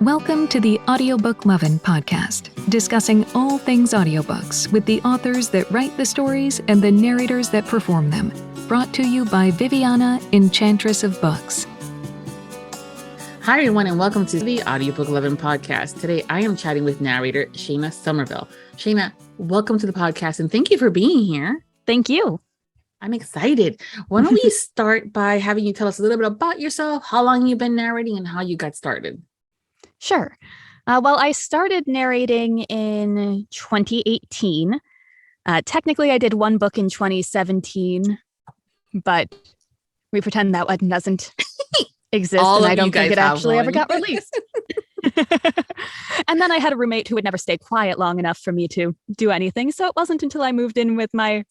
Welcome to the Audiobook Lovin Podcast, discussing all things audiobooks with the authors that write the stories and the narrators that perform them. Brought to you by Viviana, Enchantress of Books. Hi, everyone, and welcome to the Audiobook Lovin Podcast. Today, I am chatting with narrator Shaina Summerville. Shaina, welcome to the podcast, and thank you for being here. Thank you. I'm excited. Why don't we start by having you tell us a little bit about yourself, how long you've been narrating, and how you got started? Sure. Well, I started narrating in 2018. Technically, I did one book in 2017, but we pretend that one doesn't exist, and I don't think it actually ever got released. And then I had a roommate who would never stay quiet long enough for me to do anything, so it wasn't until I moved in with my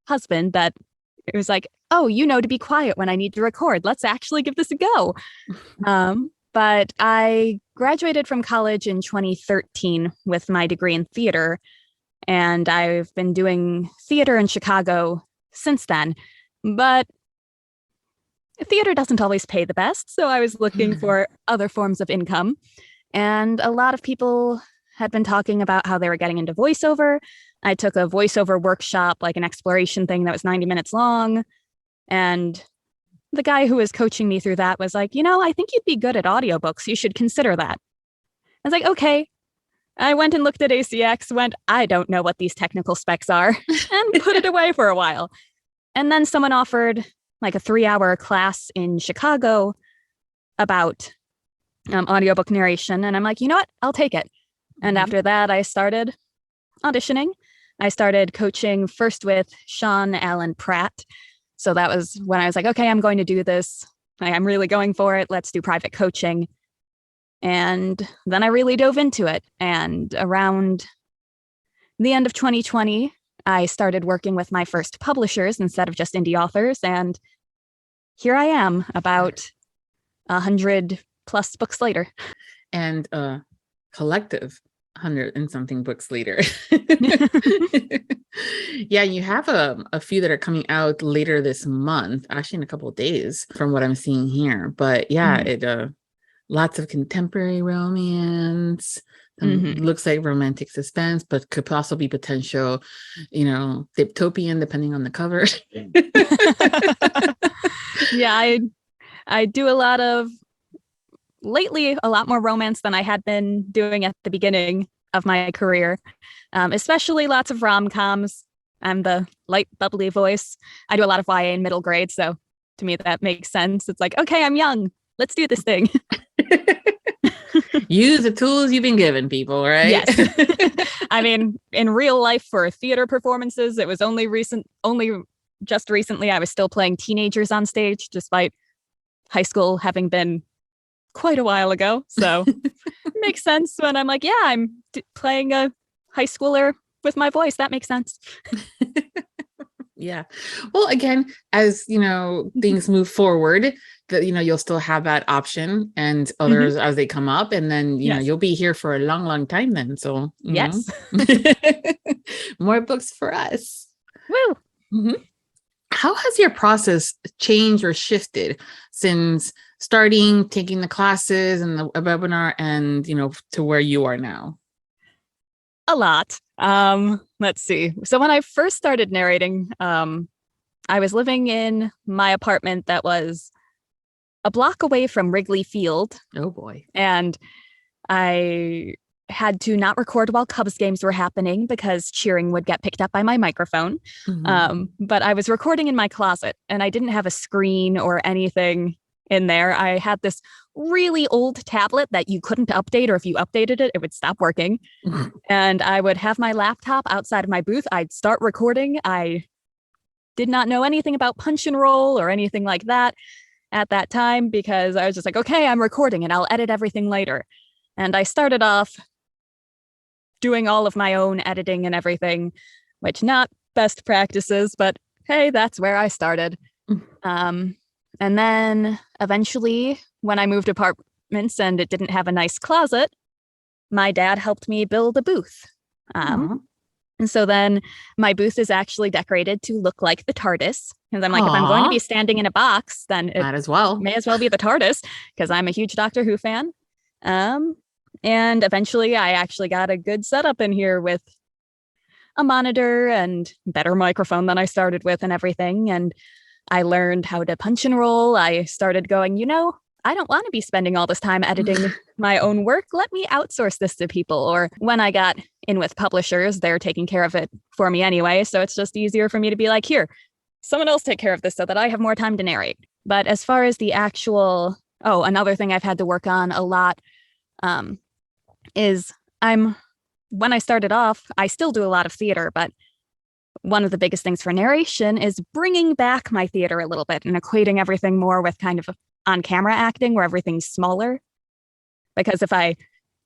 husband that it was like, oh, you know to be quiet when I need to record. Let's actually give this a go. But I graduated from college in 2013 with my degree in theater, and I've been doing theater in Chicago since then. But theater doesn't always pay the best, so I was looking for other forms of income. And a lot of people had been talking about how they were getting into voiceover. I took a voiceover workshop, like an exploration thing that was 90 minutes long, and the guy who was coaching me through that was like, I think you'd be good at audiobooks. You should consider that. I was like, okay. I went and looked at ACX, I don't know what these technical specs are, and put it away for a while. And then someone offered like a 3-hour class in Chicago about audiobook narration. And I'm like, you know what? I'll take it. And after that, I started auditioning. I started coaching first with Sean Allen Pratt. So that was when I was like, okay, I'm going to do this. I'm really going for it. Let's do private coaching. And then I really dove into it. And around the end of 2020, I started working with my first publishers instead of just indie authors. And here I am, about 100 plus books later. And collective 100 and something books later. Yeah, you have a few that are coming out later this month, actually in a couple of days from what I'm seeing here. But yeah, it lots of contemporary romance, looks like romantic suspense, but could also be potential, dystopian depending on the cover. Yeah, I do lately a lot more romance than I had been doing at the beginning of my career, especially lots of rom-coms. I'm the light, bubbly voice. I do a lot of YA in middle grade, so to me that makes sense. It's like, okay, I'm young. Let's do this thing. Use the tools you've been given, people, right? Yes. I mean, in real life for theater performances, it was only just recently I was still playing teenagers on stage, despite high school having been quite a while ago. So it makes sense when I'm like, yeah, I'm playing a high schooler with my voice. That makes sense. Yeah. Well, again, as things move forward, that you'll still have that option and others as they come up, and then you'll be here for a long, long time then. So yes. More books for us. Woo. How has your process changed or shifted since starting taking the classes and the webinar and, to where you are now? A lot. Let's see. So when I first started narrating, I was living in my apartment that was a block away from Wrigley Field. Oh boy. And I had to not record while Cubs games were happening because cheering would get picked up by my microphone. But I was recording in my closet and I didn't have a screen or anything in there. I had this really old tablet that you couldn't update, or if you updated it, it would stop working. And I would have my laptop outside of my booth. I'd start recording. I did not know anything about punch and roll or anything like that at that time, because I was just like, okay, I'm recording and I'll edit everything later. And I started off doing all of my own editing and everything, which not best practices, but hey, that's where I started. And then eventually when I moved apartments and it didn't have a nice closet, my dad helped me build a booth. And so then my booth is actually decorated to look like the TARDIS. Because I'm like, if I'm going to be standing in a box, then it might as well be the TARDIS, because I'm a huge Doctor Who fan. And eventually I actually got a good setup in here with a monitor and better microphone than I started with and everything. And I learned how to punch and roll. I started going, I don't want to be spending all this time editing my own work. Let me outsource this to people. Or when I got in with publishers, they're taking care of it for me anyway. So it's just easier for me to be like, here, someone else take care of this so that I have more time to narrate. But as far as the actual, another thing I've had to work on a lot is when I started off, I still do a lot of theater, but one of the biggest things for narration is bringing back my theater a little bit and equating everything more with kind of on-camera acting where everything's smaller. Because if I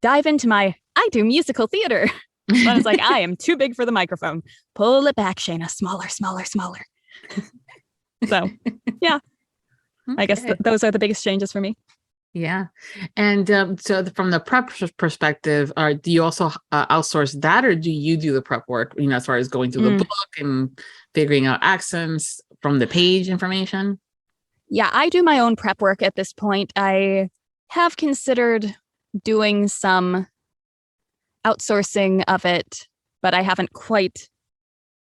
dive into I do musical theater, then it's like, I am too big for the microphone. Pull it back, Shaina, smaller, smaller, smaller. So, yeah, I guess those are the biggest changes for me. Yeah. And so from the prep perspective, do you also outsource that, or do you do the prep work, as far as going through the book and figuring out accents from the page information? Yeah, I do my own prep work at this point. I have considered doing some outsourcing of it, but I haven't quite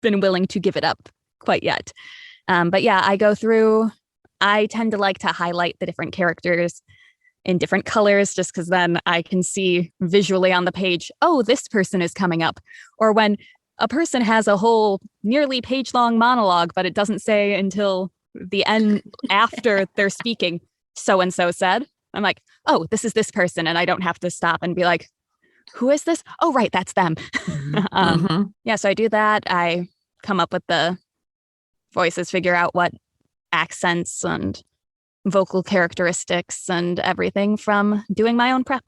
been willing to give it up quite yet. But yeah, I tend to like to highlight the different characters in different colors, just because then I can see visually on the page, oh, this person is coming up. Or when a person has a whole nearly page-long monologue, but it doesn't say until the end after they're speaking, so-and-so said. I'm like, oh, this is this person. And I don't have to stop and be like, who is this? Oh, right, that's them. Yeah, so I do that. I come up with the voices, figure out what accents and vocal characteristics and everything from doing my own prep.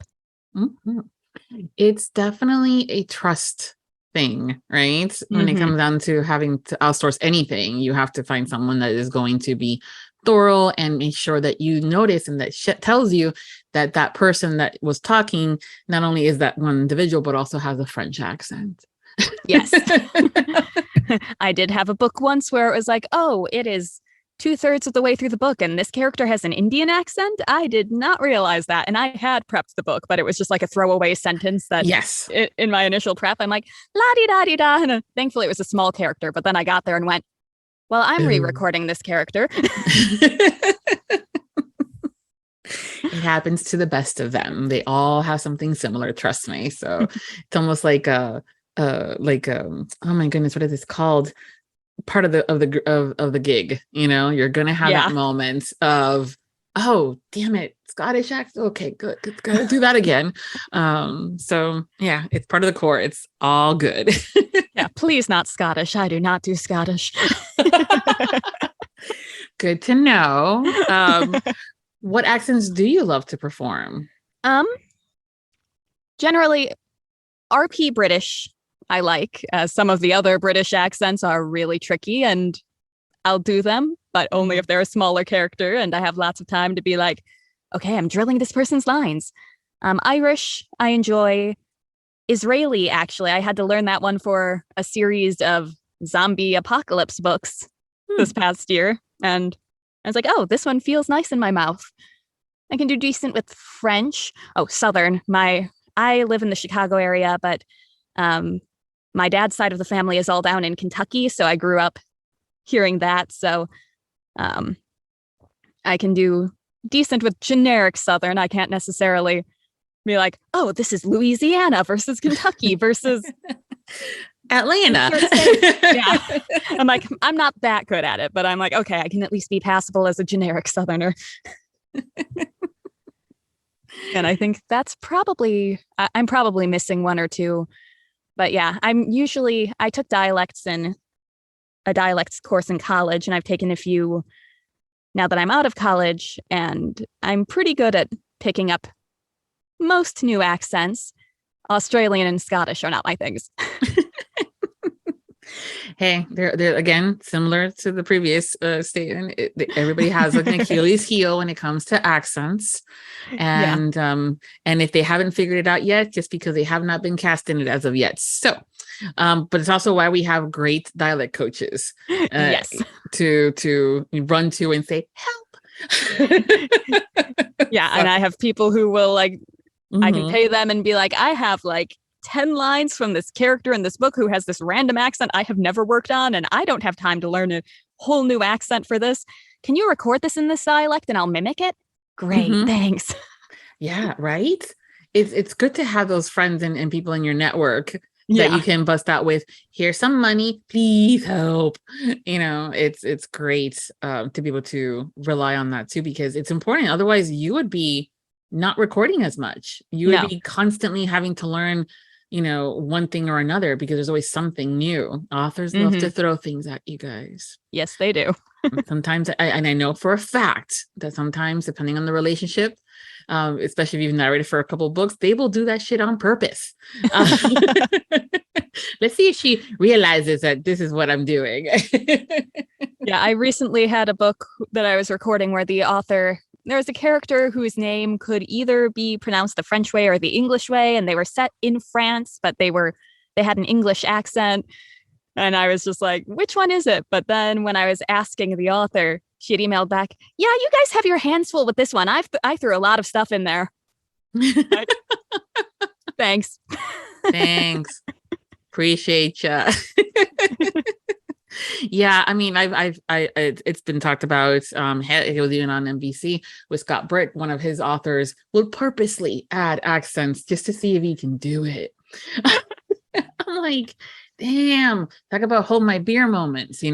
It's definitely a trust thing, right? When it comes down to having to outsource anything, you have to find someone that is going to be thorough and make sure that you notice and that tells you that that person that was talking not only is that one individual, but also has a French accent. Yes. I did have a book once where it was like, oh, it is 2/3 of the way through the book and this character has an Indian accent. I did not realize that. And I had prepped the book, but it was just like a throwaway sentence that in my initial prep, I'm like, la-di-da-di-da. And thankfully it was a small character. But then I got there and went, well, I'm re-recording this character. It happens to the best of them. They all have something similar, trust me. So it's almost like oh my goodness, what is this called? Part of the gig, you're gonna have that moment of, oh damn it, Scottish accent. Okay, good, gotta do that again. So yeah, it's part of the core. It's all good. Yeah, please not Scottish. I do not do Scottish. Good to know. What accents do you love to perform? Generally, RP British. I like. Some of the other British accents are really tricky and I'll do them, but only if they're a smaller character and I have lots of time to be like, okay, I'm drilling this person's lines. Irish, I enjoy. Israeli, actually, I had to learn that one for a series of zombie apocalypse books this past year. And I was like, oh, this one feels nice in my mouth. I can do decent with French. Oh, Southern. I live in the Chicago area, but my dad's side of the family is all down in Kentucky, so I grew up hearing that. So I can do decent with generic Southern. I can't necessarily be like, oh, this is Louisiana versus Kentucky versus Atlanta. Yeah. I'm like, I'm not that good at it, but I'm like, okay, I can at least be passable as a generic Southerner. And I think that's I'm probably missing one or two. But yeah, I took dialects in a dialects course in college, and I've taken a few now that I'm out of college, and I'm pretty good at picking up most new accents. Australian and Scottish are not my things. Hey, they're again similar to the previous statement. Everybody has an Achilles heel when it comes to accents, and if they haven't figured it out yet, just because they have not been cast in it as of yet. So, but it's also why we have great dialect coaches. Yes, to run to and say help. Yeah, and I have people who will like I can pay them and be like, I have like 10 lines from this character in this book who has this random accent I have never worked on, and I don't have time to learn a whole new accent for this. Can you record this in this dialect and I'll mimic it? Great, thanks. Yeah, right? It's good to have those friends and people in your network that you can bust out with. Here's some money, please help. It's great to be able to rely on that too, because it's important. Otherwise, you would be not recording as much. You would be constantly having to learn, one thing or another, because there's always something new. Authors love to throw things at you guys. Yes, they do. Sometimes, I know for a fact that sometimes, depending on the relationship, especially if you've narrated for a couple of books, they will do that shit on purpose. Let's see if she realizes that this is what I'm doing. Yeah, I recently had a book that I was recording where the author, there was a character whose name could either be pronounced the French way or the English way, and they were set in France, but they had an English accent. And I was just like, which one is it? But then when I was asking the author, she had emailed back, yeah, you guys have your hands full with this one. I threw a lot of stuff in there. Thanks. Thanks. Appreciate ya. Yeah, I mean, it's been talked about. It was even on NBC with Scott Brick. One of his authors will purposely add accents just to see if he can do it. I'm like, damn, talk about hold my beer moments,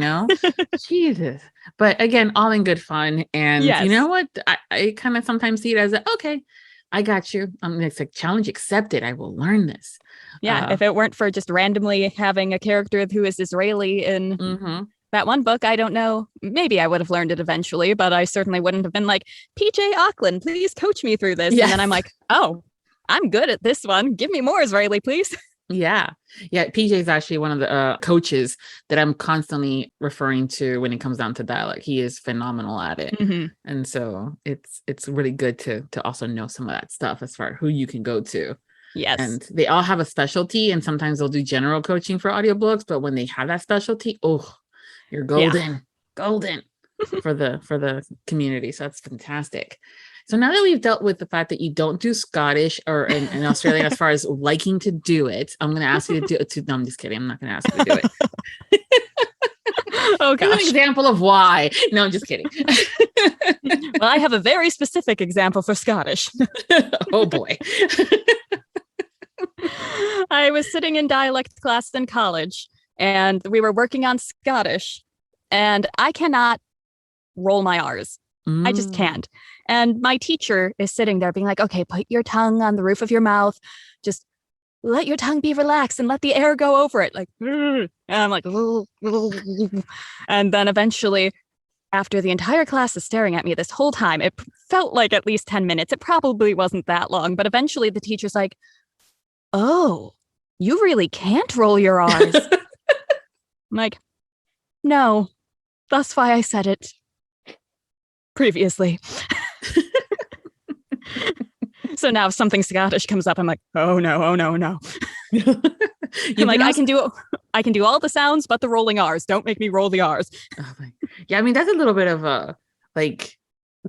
Jesus. But again, all in good fun. And you know what? I kind of sometimes see it as okay, I got you. It's like challenge accepted. I will learn this. Yeah, if it weren't for just randomly having a character who is Israeli in that one book, I don't know. Maybe I would have learned it eventually, but I certainly wouldn't have been like, PJ Auckland, please coach me through this. Yes. And then I'm like, oh, I'm good at this one. Give me more Israeli, please. Yeah. PJ is actually one of the coaches that I'm constantly referring to when it comes down to dialect. He is phenomenal at it. And so it's really good to also know some of that stuff as far as who you can go to. Yes. And they all have a specialty, and sometimes they'll do general coaching for audiobooks, but when they have that specialty, you're golden for the community. So that's fantastic. So now that we've dealt with the fact that you don't do Scottish or in Australia, as far as liking to do it, I'm going to ask you to do it. No, I'm just kidding. I'm not going to ask you to do it. Oh, gosh. An example of why. No, I'm just kidding. Well, I have a very specific example for Scottish. Oh, boy. I was sitting in dialect class in college, and we were working on Scottish, and I cannot roll my R's. I just can't. And my teacher is sitting there being like, okay, put your tongue on the roof of your mouth. Just let your tongue be relaxed and let the air go over it. Like, and I'm like, and then eventually, after the entire class is staring at me this whole time, it felt like at least 10 minutes. It probably wasn't that long, but eventually the teacher's like, oh, you really can't roll your R's. I'm like, no, that's why I said it previously. So now if something Scottish comes up, I'm like, oh no. I'm like, I can do all the sounds, but the rolling R's. Don't make me roll the R's. Oh my. Yeah, I mean, that's a little bit of a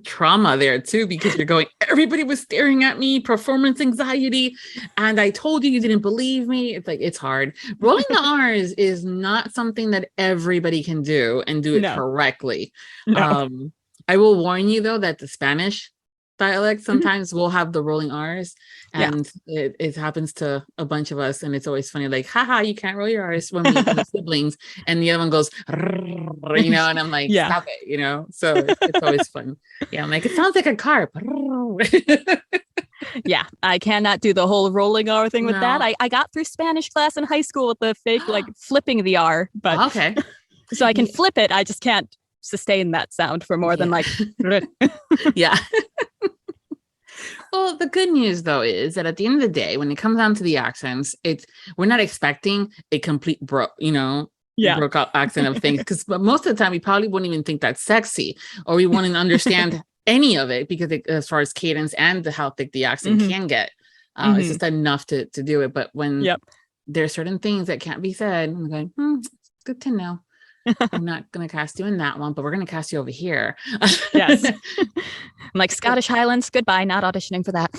trauma there too, because you're going, everybody was staring at me, performance anxiety, and I told you didn't believe me. It's like, it's hard. Rolling the R's is not something that everybody can do and do it correctly. No. I will warn you though that the Spanish dialect sometimes will have the rolling R's, and it happens to a bunch of us, and it's always funny, like, haha, you can't roll your R's when we have the siblings, and the other one goes, and I'm like, stop it, so it's always fun. Yeah, I'm like, it sounds like a car. Yeah, I cannot do the whole rolling R thing with that. I got through Spanish class in high school with the fake flipping the R, but okay. So I can flip it, I just can't sustain that sound for more than like yeah. Well, the good news though is that at the end of the day, when it comes down to the accents, we're not expecting a complete broke out accent of things, because most of the time we probably wouldn't even think that's sexy, or we wouldn't understand any of it, because as far as cadence and how thick the accent can get, it's just enough to do it. But when there are certain things that can't be said, I'm going, it's good to know. I'm not going to cast you in that one, but we're going to cast you over here. Yes. I'm like, Scottish Highlands, goodbye, not auditioning for that.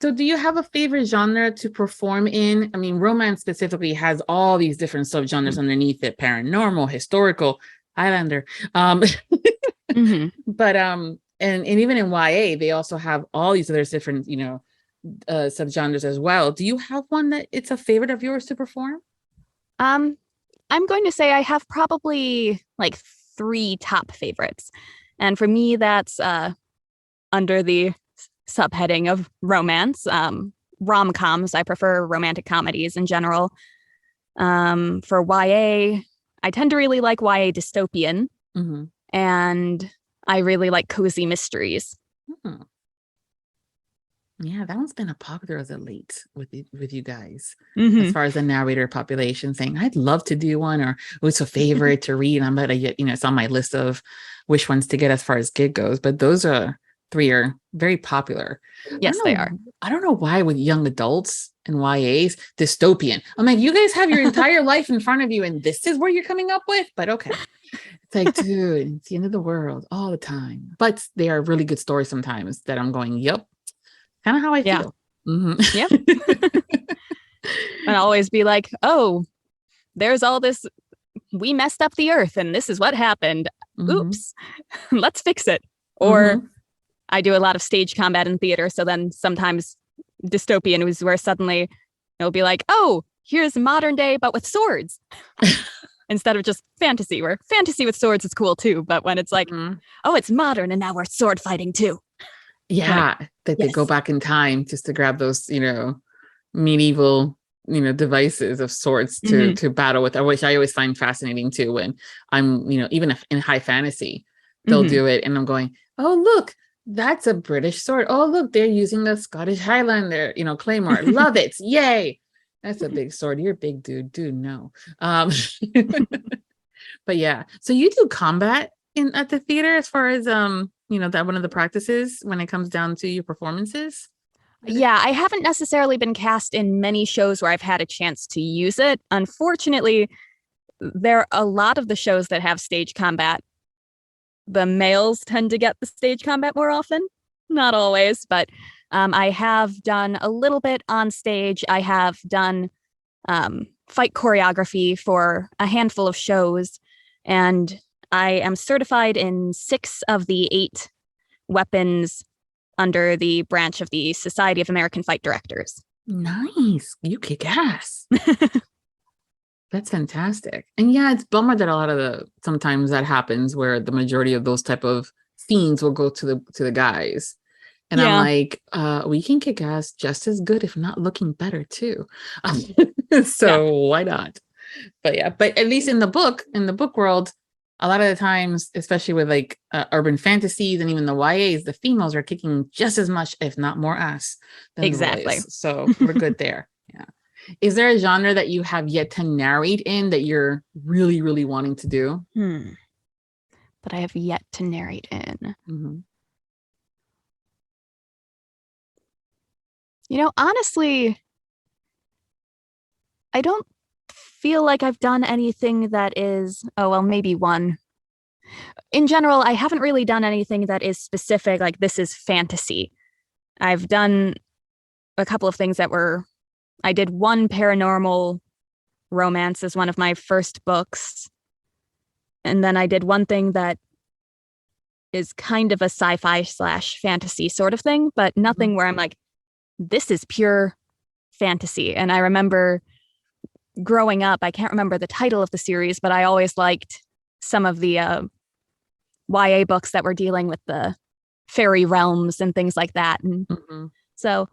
So do you have a favorite genre to perform in? I mean, romance specifically has all these different subgenres underneath it: paranormal, historical, Highlander. But and even in YA, they also have all these other different, subgenres as well. Do you have one that it's a favorite of yours to perform? I'm going to say I have probably like 3 top favorites. And for me, that's under the subheading of romance. Rom-coms. I prefer romantic comedies in general. For YA, I tend to really like YA dystopian. And I really like cozy mysteries. Yeah, that one's been a popular as of late with you guys, as far as the narrator population saying, I'd love to do one, or what's a favorite to read. I'm gonna get, it's on my list of which ones to get as far as gig goes. But those 3 are very popular. Yes, they are. I don't know why with young adults and YAs, dystopian. I'm like, you guys have your entire life in front of you, and this is what you're coming up with? But okay. It's like, dude, it's the end of the world all the time. But they are really good stories sometimes that I'm going, yep. Kind of how I feel. Yep. And I'll always be like, oh, there's all this. We messed up the earth and this is what happened. Oops, let's fix it. Or I do a lot of stage combat in theater. So then sometimes dystopian is where suddenly it'll be like, oh, here's modern day, but with swords. Instead of just fantasy, where fantasy with swords is cool too. But when it's like, oh, it's modern and now we're sword fighting too. Yeah, that they go back in time just to grab those, medieval, devices of swords to battle with, which I always find fascinating too. When I'm, even if in high fantasy, they'll do it, and I'm going, oh look, that's a British sword. Oh look, they're using a Scottish Highlander, claymore. Love it, yay! That's a big sword. You're a big dude. No. But yeah, so you do combat at the theater as far as that one of the practices when it comes down to your performances? Yeah, I haven't necessarily been cast in many shows where I've had a chance to use it. Unfortunately, there are a lot of the shows that have stage combat. The males tend to get the stage combat more often. Not always, but I have done a little bit on stage. I have done fight choreography for a handful of shows, and I am certified in 6 of the 8 weapons under the branch of the Society of American Fight Directors. Nice. You kick ass. That's fantastic. And yeah, it's bummer that sometimes that happens where the majority of those type of scenes will go to the guys. And I'm like, we can kick ass just as good, if not looking better too. Why not? But yeah, but at least in the book world, a lot of the times, especially with like urban fantasies and even the YAs, the females are kicking just as much, if not more ass than the boys. So we're good there. Yeah. Is there a genre that you have yet to narrate in that you're really, really wanting to do? That I have yet to narrate in. Honestly, I don't feel like I've done anything that is, maybe one. In general, I haven't really done anything that is specific, like this is fantasy. I've done a couple of things I did one paranormal romance as one of my first books. And then I did one thing that is kind of a sci-fi / fantasy sort of thing, but nothing where I'm like, this is pure fantasy. And I remember growing up, I can't remember the title of the series, but I always liked some of the YA books that were dealing with the fairy realms and things like that. And so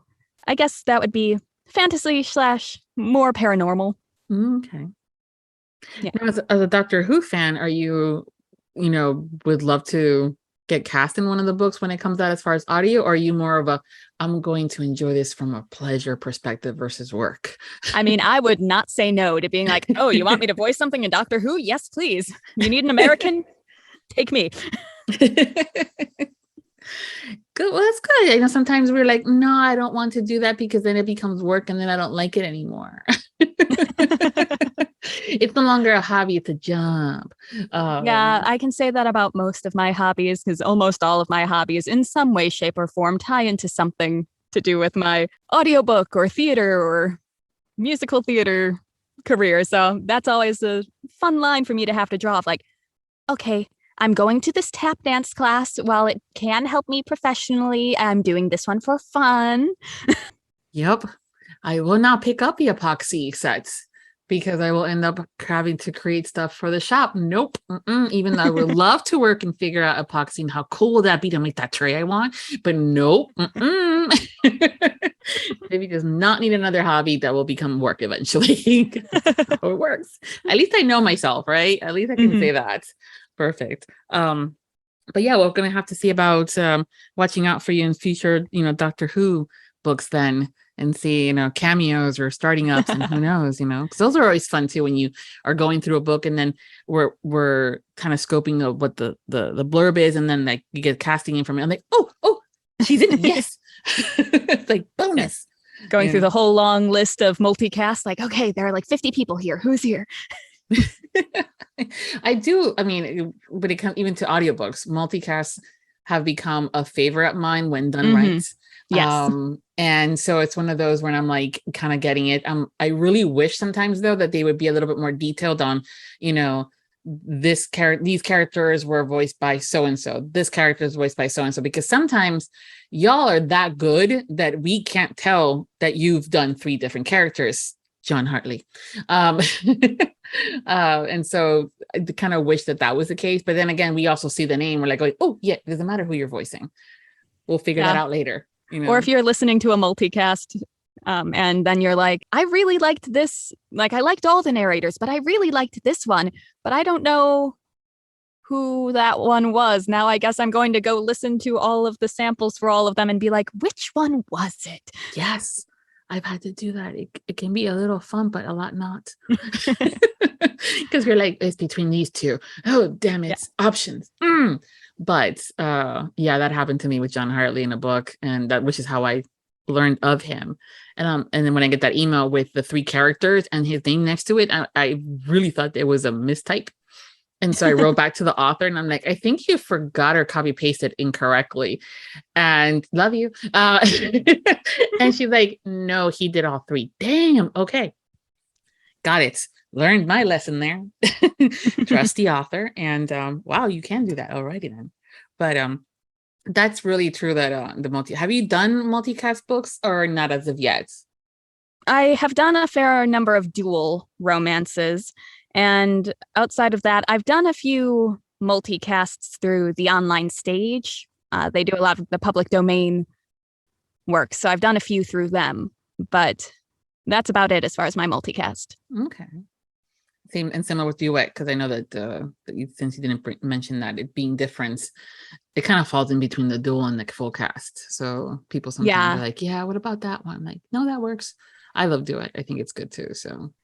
I guess that would be fantasy / more paranormal. Okay. Yeah. Now, as a Doctor Who fan, are you, would love to get cast in one of the books when it comes out as far as audio, or are you more of I'm going to enjoy this from a pleasure perspective versus work? I mean, I would not say no to being like, oh, you want me to voice something in Doctor Who? Yes, please. You need an American? Take me. Good. Well, that's good. Sometimes we're like, no, I don't want to do that because then it becomes work and then I don't like it anymore. It's no longer a hobby, it's a job. Yeah, I can say that about most of my hobbies, because almost all of my hobbies in some way, shape, or form tie into something to do with my audiobook or theater or musical theater career. So that's always a fun line for me to have to draw of like, okay, I'm going to this tap dance class. While it can help me professionally, I'm doing this one for fun. Yep. I will not pick up the epoxy sets because I will end up having to create stuff for the shop. Nope. Even though I would love to work and figure out epoxy and how cool would that be to make that tray I want. But nope. Maybe does not need another hobby that will become work eventually. That's how it works. At least I know myself, right? At least I can say that. Perfect. But yeah, we're going to have to see about watching out for you in future, Doctor Who books then. And see, cameos or starting ups, and who knows, because those are always fun too when you are going through a book and then we're kind of scoping of what the blurb is, and then like you get casting information. I'm like, oh, she's in it. Yes. It's like bonus. Going through the whole long list of multicast, like, okay, there are like 50 people here. Who's here? I do. I mean, when it comes even to audiobooks, multicasts have become a favorite of mine when done right. Yes. And so it's one of those when I'm like kind of getting it. I really wish sometimes though that they would be a little bit more detailed on, these characters were voiced by so and so. This character is voiced by so and so, because sometimes y'all are that good that we can't tell that you've done 3 different characters, John Hartley. And so I kind of wish that was the case. But then again, we also see the name. We're like, oh yeah, it doesn't matter who you're voicing. We'll figure that out later. Or if you're listening to a multicast and then you're like, I really liked this. Like, I liked all the narrators, but I really liked this one. But I don't know who that one was. Now I guess I'm going to go listen to all of the samples for all of them and be like, which one was it? Yes, I've had to do that. It can be a little fun, but a lot not. Because you're like, it's between these two. Oh, damn it. Yeah. Options. But that happened to me with John Hartley in a book, and which is how I learned of him. And then when I get that email with the 3 characters and his name next to it, I really thought there was a mistype. And so I wrote back to the author and I'm like, I think you forgot or copy pasted incorrectly. And love you. And she's like, no, he did all 3. Damn. Okay. Got it. Learned my lesson there. Trust the author. And wow, you can do that. Alrighty then. But that's really true that have you done multicast books or not as of yet? I have done a fair number of dual romances. And outside of that, I've done a few multicasts through the online stage. They do a lot of the public domain work. So I've done a few through them, but that's about it as far as my multicast. Okay. Same and similar with duet, because I know that since you didn't mention that it being different, it kind of falls in between the dual and the full cast. So people sometimes are like, yeah, what about that one? I'm like, no, that works. I love duet. I think it's good too. So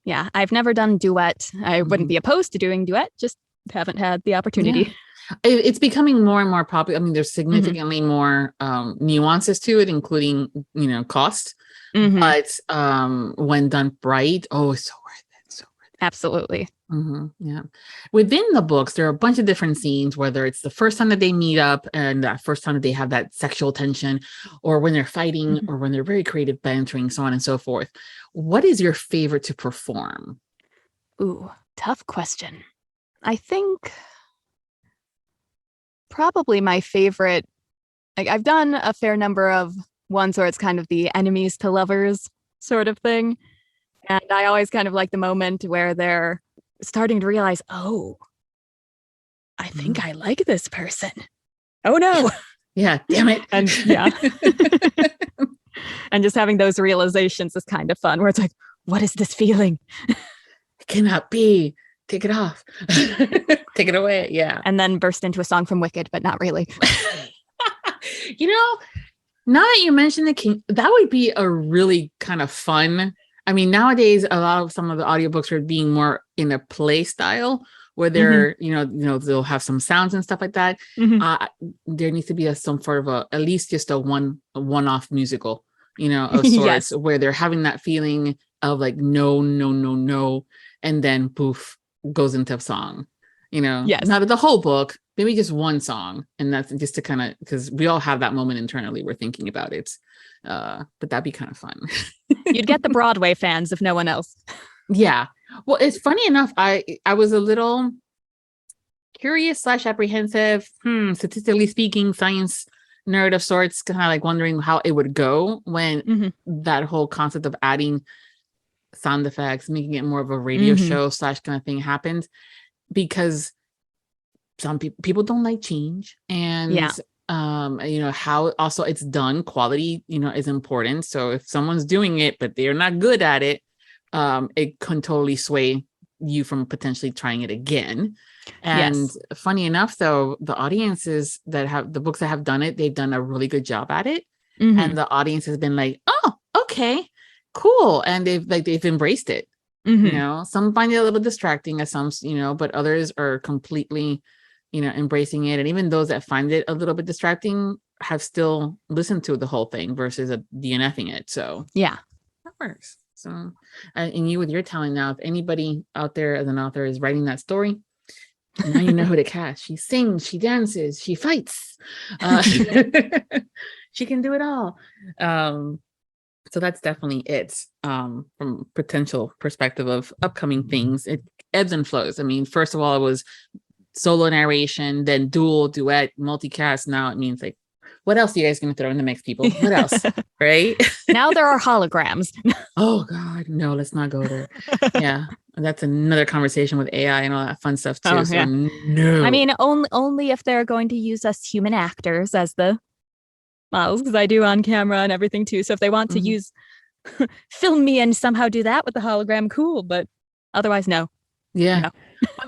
yeah, I've never done duet. I wouldn't be opposed to doing duet, just haven't had the opportunity. Yeah. It's becoming more and more popular. I mean, there's significantly more nuances to it, including, cost. But when done right, it's so worth it. Absolutely. Yeah. Within the books, there are a bunch of different scenes, whether it's the first time that they meet up and that first time that they have that sexual tension, or when they're fighting, or when they're very creative bantering, so on and so forth. What is your favorite to perform? Ooh, tough question. I think probably my favorite, I've done a fair number of ones where it's kind of the enemies to lovers sort of thing. And I always kind of like the moment where they're starting to realize, oh, I think I like this person. Oh no. Yeah, damn it. And and just having those realizations is kind of fun, where it's like, what is this feeling? It cannot be. Take it off. Take it away. Yeah. And then burst into a song from Wicked, but not really. Now that you mention the king, that would be a really kind of fun. I mean, nowadays, some of the audiobooks are being more in a play style where they're, they'll have some sounds and stuff like that. There needs to be some sort of at least just a one-off musical, of sorts, where they're having that feeling of like, no, no, no, no. And then poof, goes into a song, Yes. not the whole book, maybe just one song. And that's just to kind of, because we all have that moment internally we're thinking about it. But that'd be kind of fun. You'd get the Broadway fans if no one else. Yeah. Well, it's funny enough, I was a little curious / apprehensive, statistically speaking, science nerd of sorts, kind of like wondering how it would go when that whole concept of adding sound effects, making it more of a radio show / kind of thing happened, because some people don't like change, and how also it's done, quality is important. So if someone's doing it but they're not good at it, it can totally sway you from potentially trying it again. And funny enough, though, the audiences that have the books that have done it, they've done a really good job at it. And the audience has been like, oh, okay, cool. And they've embraced it. Some find it a little distracting, as some, but others are completely, embracing it. And even those that find it a little bit distracting have still listened to the whole thing versus DNFing it. So yeah, that works. So, and you with your talent now, if anybody out there as an author is writing that story, now you know who to cast. She sings, she dances, she fights. She can do it all. So that's definitely it. From potential perspective of upcoming things, it ebbs and flows. I mean, first of all, it was solo narration, then dual, duet, multicast. Now it means like, what else are you guys going to throw in the mix, people? What else? Right? Now there are holograms. Oh God, no, let's not go there. Yeah. That's another conversation with AI and all that fun stuff too. No. I mean, only if they're going to use us human actors as the models, because I do on camera and everything too. So if they want to use film me and somehow do that with the hologram, cool. But otherwise, no. Yeah. No.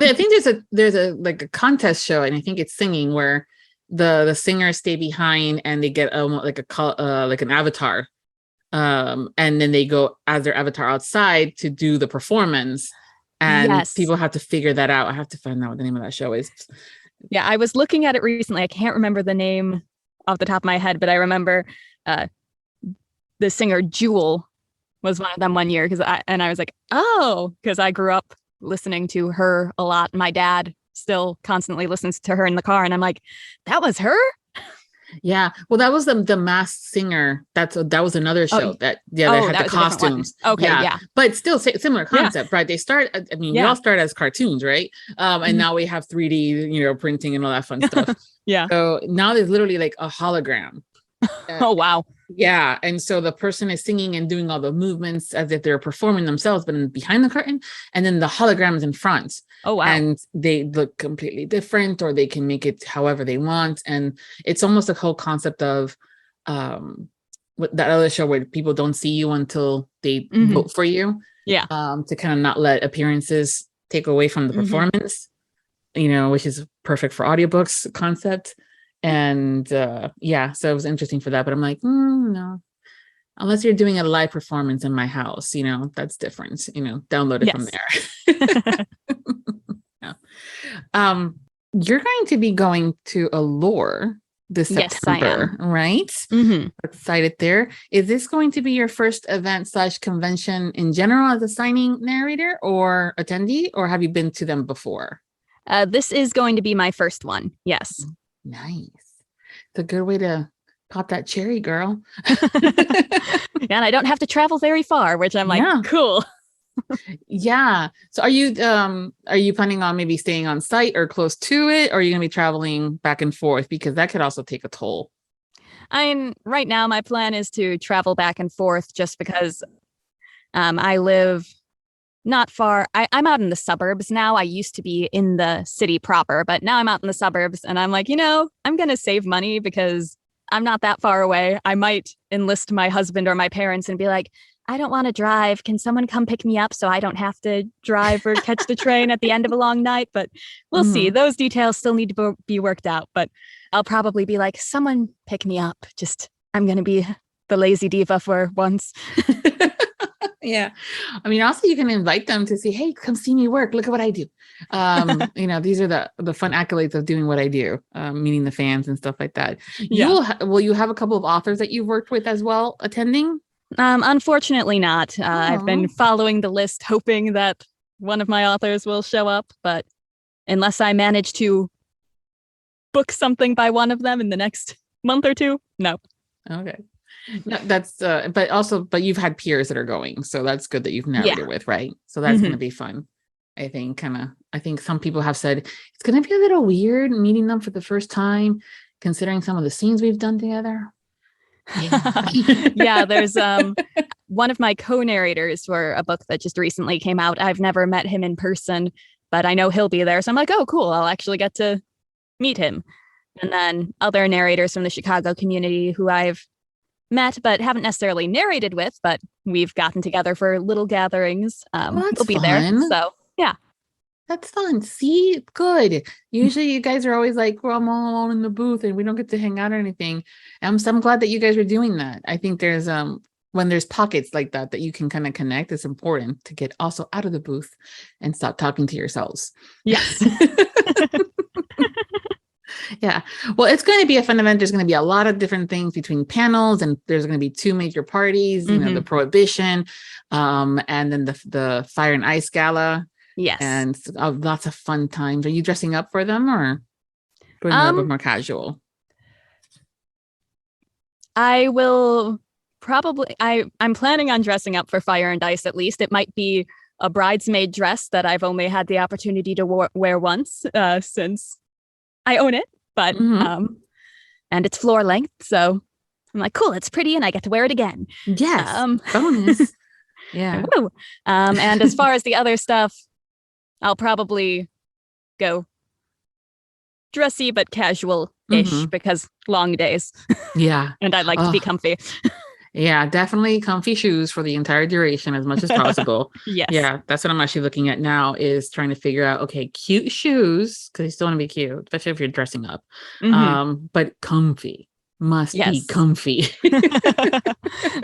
I think there's a like a contest show, and I think it's singing, where the singers stay behind and they get like an avatar. And then they go as their avatar outside to do the performance, and people have to figure that out. I have to find out what the name of that show is. Yeah, I was looking at it recently. I can't remember the name off the top of my head, but I remember the singer Jewel was one of them one year, because I was like, oh, because I grew up listening to her a lot. My dad still constantly listens to her in the car, and I'm like, that was her. Yeah, well, that was the Masked Singer. That was another show they had the costumes. Okay, yeah, but still similar concept, right? They start. I mean, we all start as cartoons, right? And now we have 3D, printing and all that fun stuff. Yeah. So now there's literally like a hologram. Oh wow. Yeah, and so the person is singing and doing all the movements as if they're performing themselves, but behind the curtain, and then the holograms in front. Oh wow. And they look completely different, or they can make it however they want. And it's almost a whole concept of that other show where people don't see you until they vote for you. Yeah. To kind of not let appearances take away from the performance, which is perfect for audiobooks concept. And so it was interesting for that, but I'm like, no, unless you're doing a live performance in my house, that's different, download it from there. You're going to be going to Allure this September, right? Excited there. Is this going to be your first event / convention in general as a signing narrator or attendee, or have you been to them before? This is going to be my first one. Yes. Nice. It's a good way to pop that cherry, girl. And I don't have to travel very far, which I'm like, cool. Yeah. So are you planning on maybe staying on site or close to it, or are you going to be traveling back and forth? Because that could also take a toll. Right now my plan is to travel back and forth, just because I live not far. I'm out in the suburbs now. I used to be in the city proper, but now I'm out in the suburbs, and I'm like, I'm going to save money because I'm not that far away. I might enlist my husband or my parents and be like, I don't want to drive. Can someone come pick me up so I don't have to drive or catch the train at the end of a long night? But we'll see. Those details still need to be worked out. But I'll probably be like, someone pick me up. I'm going to be the lazy diva for once. Yeah. I mean, also you can invite them to say, hey, come see me work. Look at what I do. These are the fun accolades of doing what I do, meeting the fans and stuff like that. Yeah. Will you have a couple of authors that you've worked with as well attending? Unfortunately not. I've been following the list, hoping that one of my authors will show up, but unless I manage to book something by one of them in the next month or two. No. Okay. No, that's but you've had peers that are going, so that's good that you've narrated with, right? So that's going to be fun. I think some people have said it's going to be a little weird meeting them for the first time, considering some of the scenes we've done together. Yeah, there's one of my co-narrators for a book that just recently came out. I've never met him in person, but I know he'll be there. So I'm like, oh, cool. I'll actually get to meet him. And then other narrators from the Chicago community who I've met but haven't necessarily narrated with, but we've gotten together for little gatherings. We'll be there. So yeah. That's fun. See, good. Usually you guys are always like, well, I'm all alone in the booth and we don't get to hang out or anything. And I'm glad that you guys are doing that. I think there's when there's pockets like that you can kind of connect, it's important to get also out of the booth and stop talking to yourselves. Yes. Yeah. Well, it's going to be a fun event. There's going to be a lot of different things between panels, and there's going to be 2 major parties, you know, the Prohibition, and then the Fire and Ice Gala. Yes. And lots of fun times. Are you dressing up for them or doing a little bit more casual? I will probably, I'm planning on dressing up for Fire and Ice at least. It might be a bridesmaid dress that I've only had the opportunity to wear once since I own it, but and it's floor length, so I'm like, cool, it's pretty, and I get to wear it again. Yes, bonus. Yeah. And as far as the other stuff, I'll probably go dressy but casual-ish because long days. Yeah, and I like to be comfy. Yeah, definitely comfy shoes for the entire duration as much as possible. Yes. Yeah, that's what I'm actually looking at now, is trying to figure out, okay, cute shoes, because you still want to be cute, especially if you're dressing up. But comfy. Must be comfy.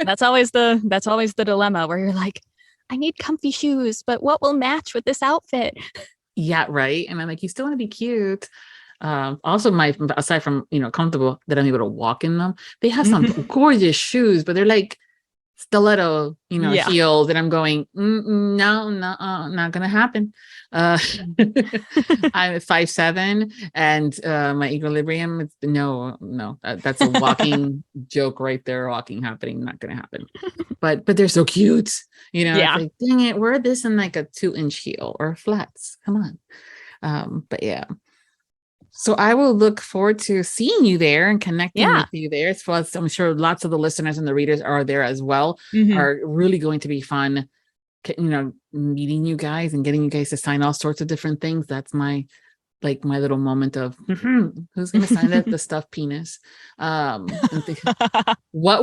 That's always the dilemma where you're like, I need comfy shoes, but what will match with this outfit? Yeah, right. And I'm like, you still want to be cute. Also, aside from, you know, comfortable, that I'm able to walk in them, they have some gorgeous shoes, but they're like stiletto, you know, heels, and I'm going, no, not gonna happen. I'm 5'7", and my equilibrium is no, that's a walking joke right there. Walking happening, not gonna happen. But they're so cute, you know. It's like, dang it, wear this in like a 2-inch heel or flats. Come on. But yeah. So I will look forward to seeing you there and connecting with you there, as well as I'm sure lots of the listeners and the readers are there as well. Are really going to be fun, you know, meeting you guys and getting you guys to sign all sorts of different things. That's my little moment of who's going to sign the stuffed penis. What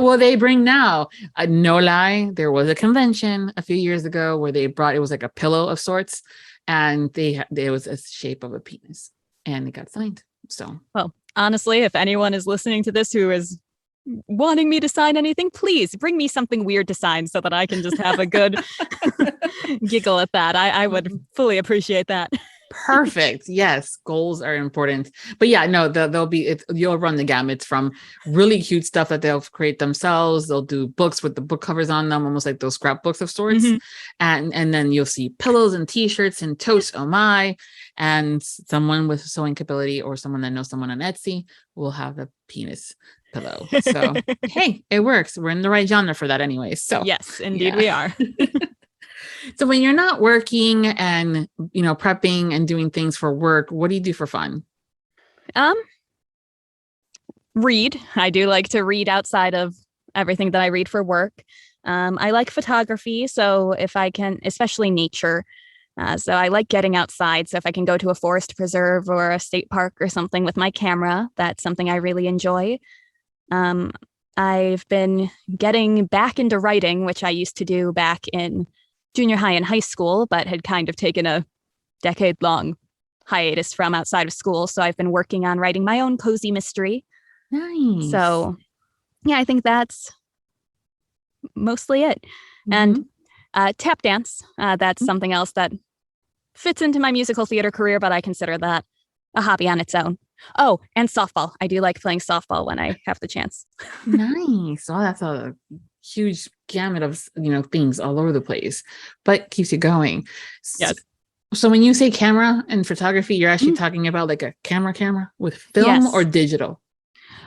will they bring now? No lie, there was a convention a few years ago where they brought, it was like a pillow of sorts, and it was a shape of a penis. And it got signed. So, well, honestly, if anyone is listening to this who is wanting me to sign anything, please bring me something weird to sign so that I can just have a good giggle at that. I would fully appreciate that. Perfect. Yes, goals are important. But yeah, no, you'll run the gamut from really cute stuff that they'll create themselves. They'll do books with the book covers on them, almost like those scrapbooks of sorts. And then you'll see pillows and t-shirts and totes, oh my. And someone with sewing capability or someone that knows someone on Etsy will have a penis pillow. So hey, it works. We're in the right genre for that anyway. So yes, indeed we are. So when you're not working and, you know, prepping and doing things for work, what do you do for fun? Read. I do like to read outside of everything that I read for work. I like photography. So if I can, especially nature. So I like getting outside. So if I can go to a forest preserve or a state park or something with my camera, that's something I really enjoy. I've been getting back into writing, which I used to do back in junior high and high school, but had kind of taken a decade-long hiatus from outside of school. So I've been working on writing my own cozy mystery. Nice. So yeah, I think that's mostly it. And tap dance, that's something else that fits into my musical theater career, but I consider that a hobby on its own. Oh, and softball. I do like playing softball when I have the chance. Nice. Oh, that's a huge gamut of, you know, things all over the place, but keeps you going. Yes. So when you say camera and photography, you're actually talking about like a camera with film or digital?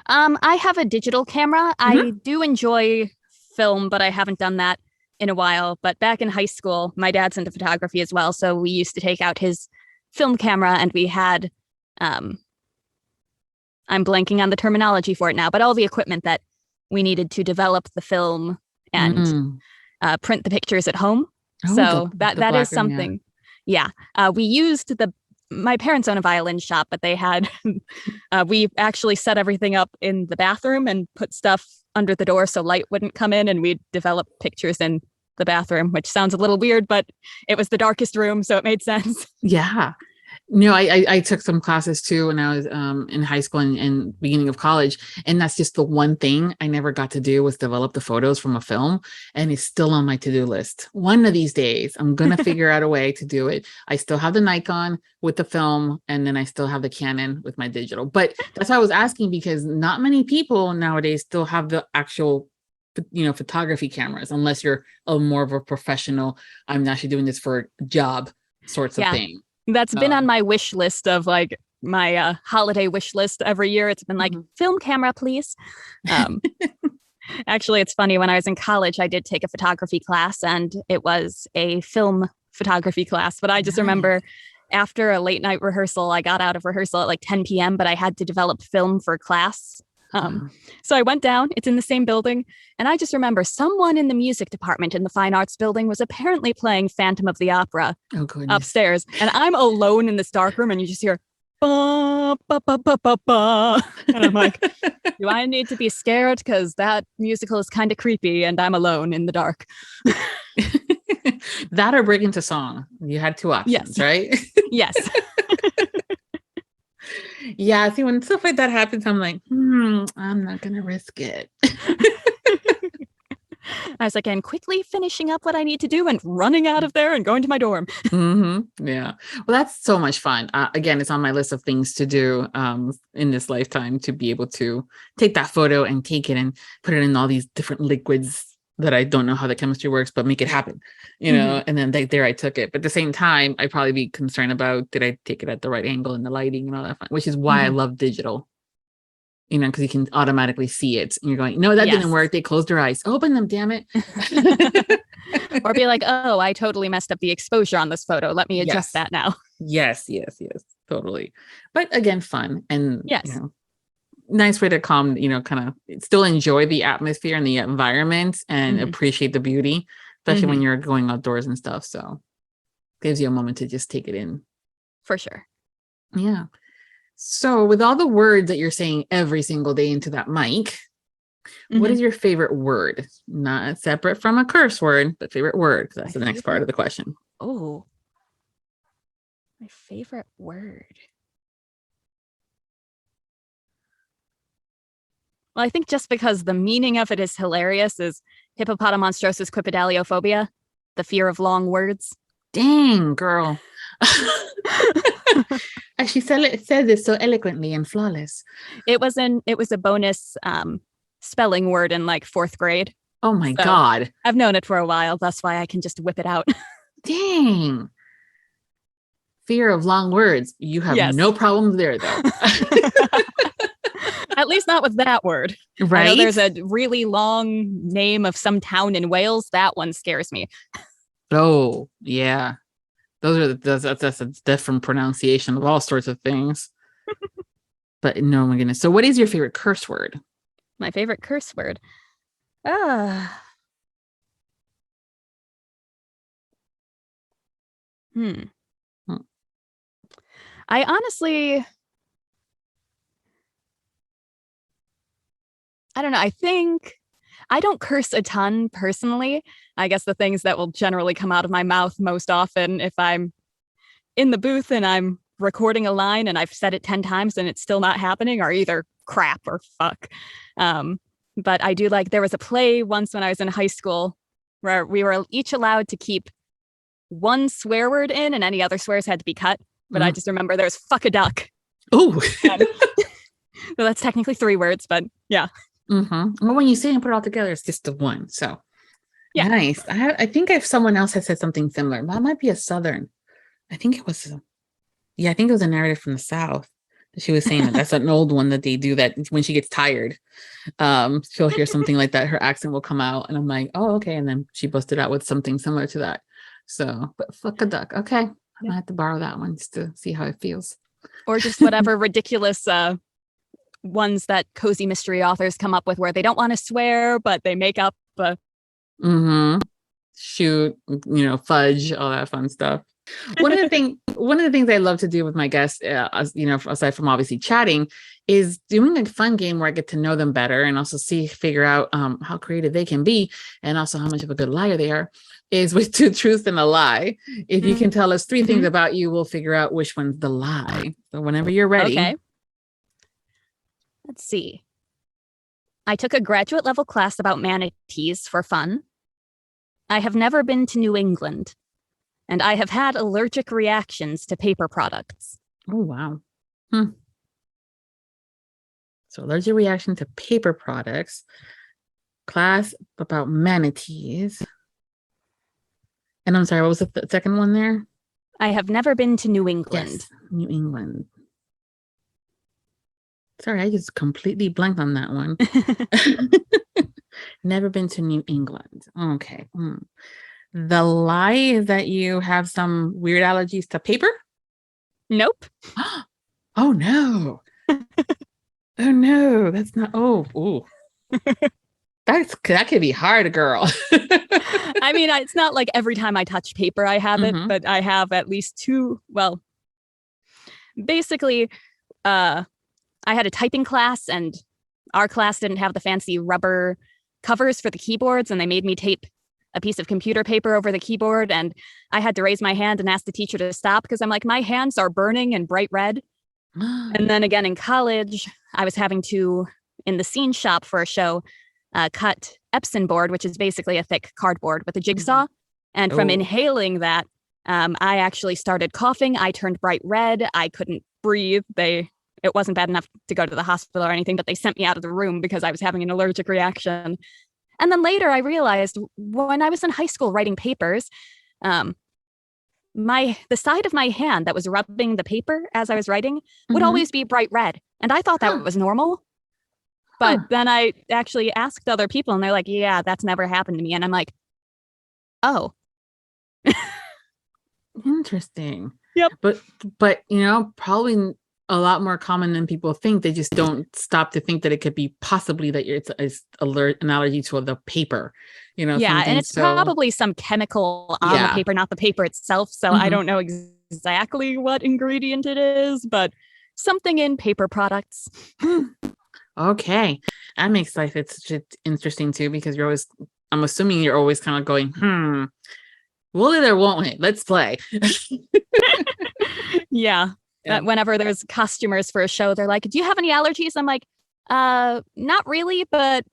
I have a digital camera. I do enjoy film, but I haven't done that in a while. But back in high school, my dad's into photography as well. So we used to take out his film camera and we had, I'm blanking on the terminology for it now, but all the equipment that we needed to develop the film and print the pictures at home. So that is something. Yeah. We used my parents own a violin shop, but they had, we actually set everything up in the bathroom and put stuff under the door so light wouldn't come in, and we'd develop pictures in the bathroom, which sounds a little weird, but it was the darkest room, so it made sense. Yeah. No, I took some classes too when I was in high school and beginning of college. And that's just the one thing I never got to do was develop the photos from a film. And it's still on my to-do list. One of these days, I'm going to figure out a way to do it. I still have the Nikon with the film, and then I still have the Canon with my digital. But that's why I was asking, because not many people nowadays still have the actual photography cameras, unless you're more of a professional. I'm actually doing this for a job sorts of thing. That's been on my wish list of like my holiday wish list every year. It's been like film camera, please. Actually, it's funny. When I was in college, I did take a photography class, and it was a film photography class. But I just remember after a late night rehearsal, I got out of rehearsal at like 10 p.m., but I had to develop film for class. So I went down, it's in the same building. And I just remember someone in the music department in the fine arts building was apparently playing Phantom of the Opera upstairs. And I'm alone in this dark room, and you just hear, ba, ba, ba, ba, ba, ba. And I'm like, do I need to be scared? Because that musical is kind of creepy and I'm alone in the dark. That or break into song. You had two options, right? Yes. Yeah, see, when stuff like that happens, I'm like, I'm not gonna risk it. I was like, I'm quickly finishing up what I need to do and running out of there and going to my dorm. Yeah. Well, that's so much fun. Again, it's on my list of things to do in this lifetime, to be able to take that photo and take it and put it in all these different liquids that I don't know how the chemistry works, but make it happen, and then there I took it. But at the same time, I'd probably be concerned about, did I take it at the right angle and the lighting and all that fun, which is why I love digital, because you can automatically see it. And you're going, no, that didn't work. They closed their eyes. Open them, damn it. Or be like, oh, I totally messed up the exposure on this photo. Let me adjust that now. Yes, totally. But again, fun. And nice way to calm, kind of still enjoy the atmosphere and the environment and appreciate the beauty, especially when you're going outdoors and stuff. So gives you a moment to just take it in. For sure. Yeah. So with all the words that you're saying every single day into that mic, what is your favorite word? Not separate from a curse word, but favorite word. That's the next part of the question. Oh, my favorite word. Well, I think just because the meaning of it is hilarious is hippopotamonstrosis quipedaliophobia, the fear of long words. Dang, girl. She said this so eloquently and flawless. It was a bonus spelling word in like 4th grade. Oh my God. I've known it for a while. That's why I can just whip it out. Dang. Fear of long words. You have no problems there, though. At least not with that word. Right. I know there's a really long name of some town in Wales. That one scares me. Oh, yeah. That's a different pronunciation of all sorts of things. But no, my goodness. So what is your favorite curse word? My favorite curse word? I honestly... I don't know. I think I don't curse a ton personally. I guess the things that will generally come out of my mouth most often, if I'm in the booth and I'm recording a line and I've said it 10 times and it's still not happening, are either crap or fuck. But I do there was a play once when I was in high school where we were each allowed to keep one swear word in and any other swears had to be cut. But I just remember there was fuck a duck. Oh, well, that's technically 3 words, but yeah. Well, when you say and put it all together, it's just the one. So yeah, nice. I think if someone else has said something similar, that might be a Southern I think it was, I think it was a narrative from the South. She was saying that's an old one that they do that when she gets tired. She'll hear something like that. Her accent will come out. And I'm like, oh, okay. And then she busted out with something similar to that. So, but fuck a duck. Okay. I'm gonna have to borrow that one just to see how it feels. Or just whatever ridiculous ones that cozy mystery authors come up with where they don't want to swear, but they make up shoot, fudge, all that fun stuff. One of the things I love to do with my guests, aside from obviously chatting, is doing a fun game where I get to know them better and also figure out how creative they can be and also how much of a good liar they are, is with two truths and a lie. If you can tell us three things about you, we'll figure out which one's the lie. So whenever you're ready. Okay. Let's see. I took a graduate level class about manatees for fun. I have never been to New England. And I have had allergic reactions to paper products. Oh, wow. So allergic reaction to paper products. Class about manatees. And I'm sorry, what was the second one there? I have never been to New England. Yes, New England. Sorry, I just completely blanked on that one. Never been to New England. Okay. The lie is that you have some weird allergies to paper? Nope. Oh, no. Oh, no. That's not. Oh. That could be hard, girl. I mean, it's not like every time I touch paper I have it, but I have at least two. Well, basically, I had a typing class and our class didn't have the fancy rubber covers for the keyboards, and they made me tape a piece of computer paper over the keyboard, and I had to raise my hand and ask the teacher to stop because I'm like, my hands are burning and bright red. And then again in college, I was having to, in the scene shop for a show, cut Epson board, which is basically a thick cardboard with a jigsaw. And from inhaling that, I actually started coughing. I turned bright red. I couldn't breathe. It wasn't bad enough to go to the hospital or anything, but they sent me out of the room because I was having an allergic reaction. And then later I realized when I was in high school writing papers, the side of my hand that was rubbing the paper as I was writing would always be bright red. And I thought that was normal. But then I actually asked other people and they're like, yeah, that's never happened to me. And I'm like, oh. Interesting. Yep. But probably a lot more common than people think. They just don't stop to think that it could be possibly that it's an allergy to the paper, Yeah, and it's probably some chemical on the paper, not the paper itself. So I don't know exactly what ingredient it is, but something in paper products. Okay, that makes life it's interesting too, because I'm assuming you're always kind of going, will it or won't it? Let's play. Yeah. Whenever there's costumers for a show, they're like, do you have any allergies? I'm like, not really, but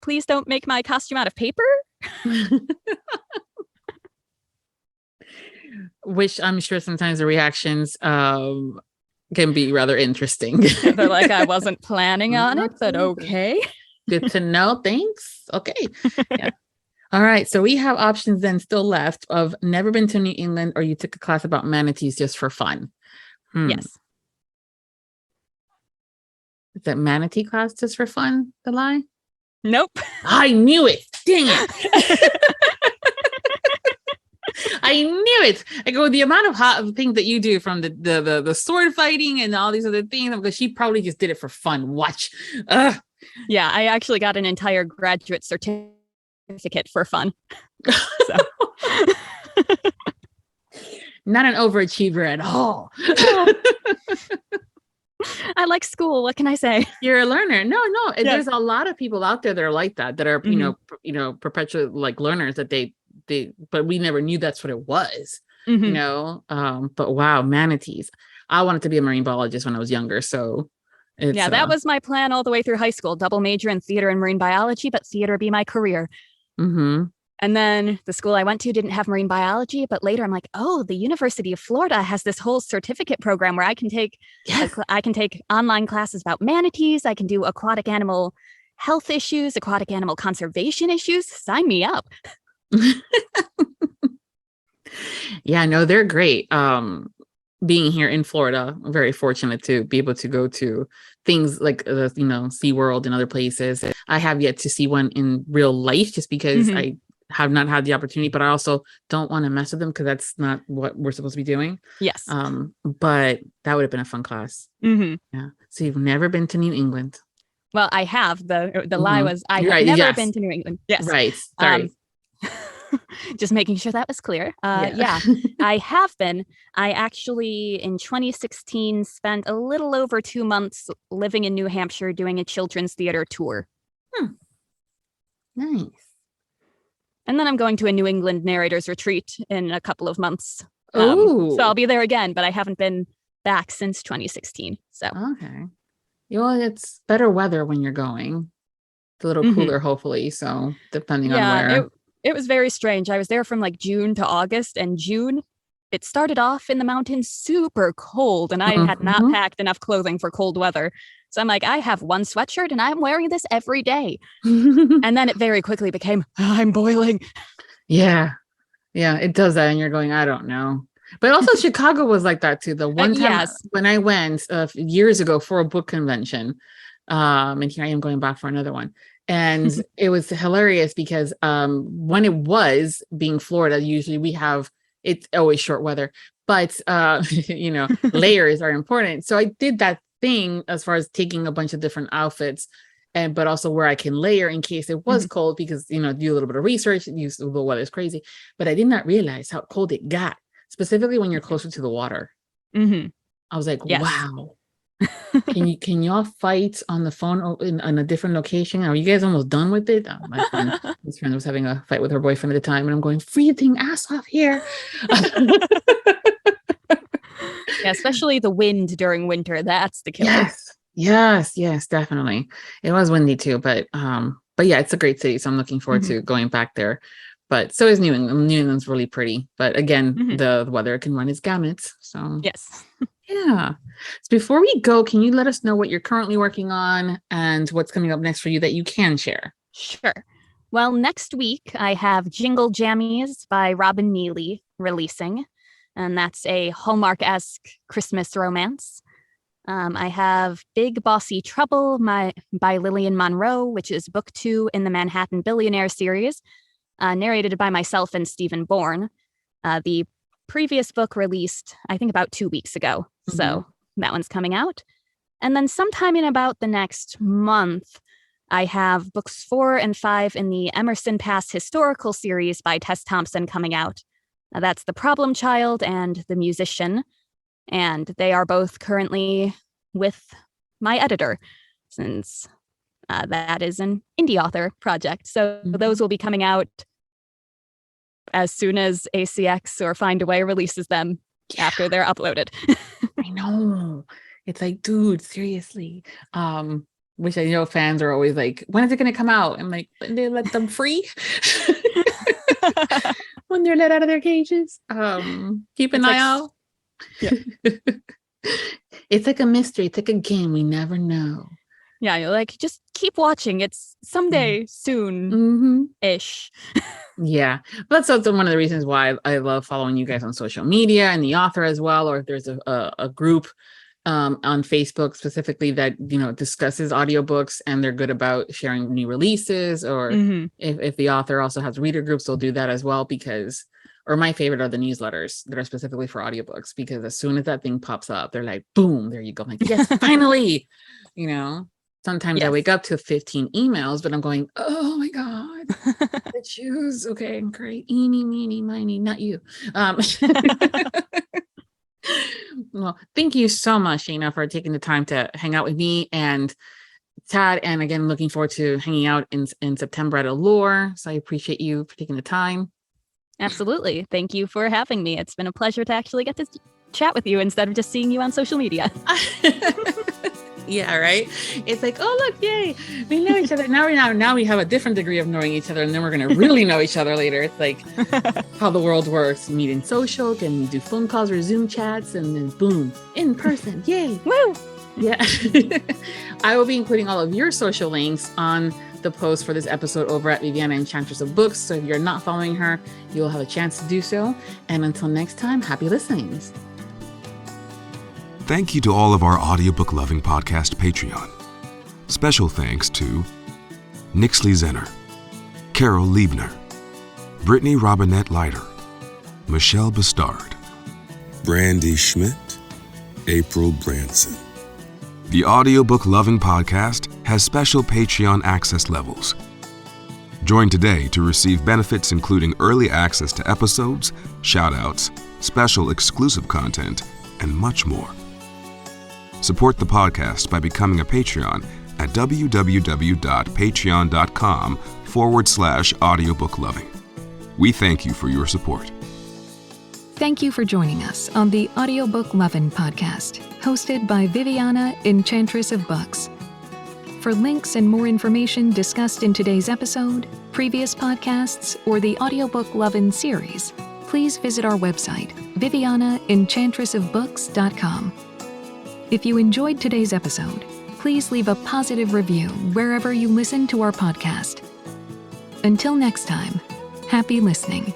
please don't make my costume out of paper. Which I'm sure sometimes the reactions can be rather interesting. They're like, I wasn't planning on it, but okay. Good to know. Thanks. Okay. Yeah. All right. So we have options then still left of never been to New England, or you took a class about manatees just for fun. Yes. Is that manatee class just for fun, the lie? Nope. I knew it. Dang it. I knew it. I go, the amount of things that you do, from the sword fighting and all these other things, because she probably just did it for fun. Watch. Yeah, I actually got an entire graduate certificate for fun. So. Not an overachiever at all. I like school. What can I say? You're a learner. No. Yes. There's a lot of people out there that are like that are, perpetual like learners that they, but we never knew that's what it was, but wow, manatees. I wanted to be a marine biologist when I was younger. So that was my plan all the way through high school, double major in theater and marine biology, but theater be my career. And then the school I went to didn't have marine biology, but later I'm like, oh, the University of Florida has this whole certificate program where I can take online classes about manatees. I can do aquatic animal health issues, aquatic animal conservation issues. Sign me up. Yeah, no, they're great. Being here in Florida, I'm very fortunate to be able to go to things like SeaWorld and other places. I have yet to see one in real life just because I have not had the opportunity, but I also don't want to mess with them because that's not what we're supposed to be doing. Yes. But that would have been a fun class. Yeah. So you've never been to New England? Well, I have. The lie was I have never been to New England. Yes. Right. Sorry. Just making sure that was clear. Yeah, I have been. I actually, in 2016, spent a little over 2 months living in New Hampshire doing a children's theater tour. Nice. And then I'm going to a New England narrators retreat in a couple of months. Oh. So I'll be there again, but I haven't been back since 2016. So okay. Well, it's better weather when you're going. It's a little cooler, hopefully. So depending on where. It was very strange. I was there from like June to August, and June, it started off in the mountains super cold, and I had not packed enough clothing for cold weather. So I'm like, I have one sweatshirt and I'm wearing this every day. And then it very quickly became, I'm boiling. Yeah. Yeah, it does that. And you're going, I don't know. But also Chicago was like that too. The one time when I went years ago for a book convention, and here I am going back for another one. And it was hilarious because when it was being Florida, usually it's always short weather, but layers are important. So I did that thing as far as taking a bunch of different outfits, but also where I can layer in case it was cold, because do a little bit of research. The weather's crazy, but I did not realize how cold it got, specifically when you're closer to the water. I was like, wow. Can y'all fight on the phone in a different location? Are you guys almost done with it? His friend was having a fight with her boyfriend at the time, and I'm going, freezing ass off here. Yeah, especially the wind during winter. That's the killer. Yes, definitely. It was windy too, but yeah, it's a great city, so I'm looking forward to going back there. But so is New England. New England's really pretty, but again, the weather can run its gamut. So yes. Yeah. So before we go, can you let us know what you're currently working on and what's coming up next for you that you can share? Sure. Well, next week I have Jingle Jammies by Robin Neely releasing, and that's a Hallmark-esque Christmas romance. I have Big Bossy Trouble by Lillian Monroe, which is book 2 in the Manhattan Billionaire series, narrated by myself and Stephen Bourne. The previous book released, I think, about 2 weeks ago. So that one's coming out. And then sometime in about the next month, I have books 4 and 5 in the Emerson Pass historical series by Tess Thompson coming out. Now, that's The Problem Child and The Musician. And they are both currently with my editor, since that is an indie author project. So those will be coming out as soon as ACX or Find a Way releases them after they're uploaded. I know. It's like, dude, seriously. Which I know fans are always like, when is it going to come out? I'm like, when they let them free? When they're let out of their cages. Keep an eye out. Yeah. It's like a mystery. It's like a game. We never know. Yeah, you're like, just keep watching. It's someday soon-ish. Yeah. But that's also one of the reasons why I love following you guys on social media and the author as well. Or if there's a group on Facebook specifically that, discusses audiobooks and they're good about sharing new releases, or if the author also has reader groups, they'll do that as well, or my favorite are the newsletters that are specifically for audiobooks, because as soon as that thing pops up, they're like, boom, there you go. I'm like, yes, finally, Sometimes I wake up to 15 emails, but I'm going, oh my God, the choose. Okay, great. Eeny, meeny, miny, not you. Well, thank you so much, Shaina, for taking the time to hang out with me and Tad. And again, looking forward to hanging out in September at Allure. So I appreciate you for taking the time. Absolutely. Thank you for having me. It's been a pleasure to actually get to chat with you instead of just seeing you on social media. Yeah, right. It's like, oh, look, yay, we know each other now. We have a different degree of knowing each other, and then we're gonna really know each other later. It's like how the world works. Meet in social, then we do phone calls or Zoom chats, and then boom, in person. Yay! Woo! Yeah. I will be including all of your social links on the post for this episode over at Viviana, Enchantress of Books. So if you're not following her, you'll have a chance to do so. And until next time, happy listenings. Thank you to all of our Audiobook Lovin Podcast Patreon. Special thanks to Nixley Zenner, Carol Liebner, Brittany Robinette Leiter, Michelle Bastard, Brandy Schmidt, April Branson. The Audiobook Lovin Podcast has special Patreon access levels. Join today to receive benefits including early access to episodes, shout-outs, special exclusive content, and much more. Support the podcast by becoming a Patreon at www.patreon.com/audiobooklovin. We thank you for your support. Thank you for joining us on the Audiobook Lovin Podcast, hosted by Viviana, Enchantress of Books. For links and more information discussed in today's episode, previous podcasts, or the Audiobook Lovin Series, please visit our website, vivianaenchantressofbooks.com. If you enjoyed today's episode, please leave a positive review wherever you listen to our podcast. Until next time, happy listening.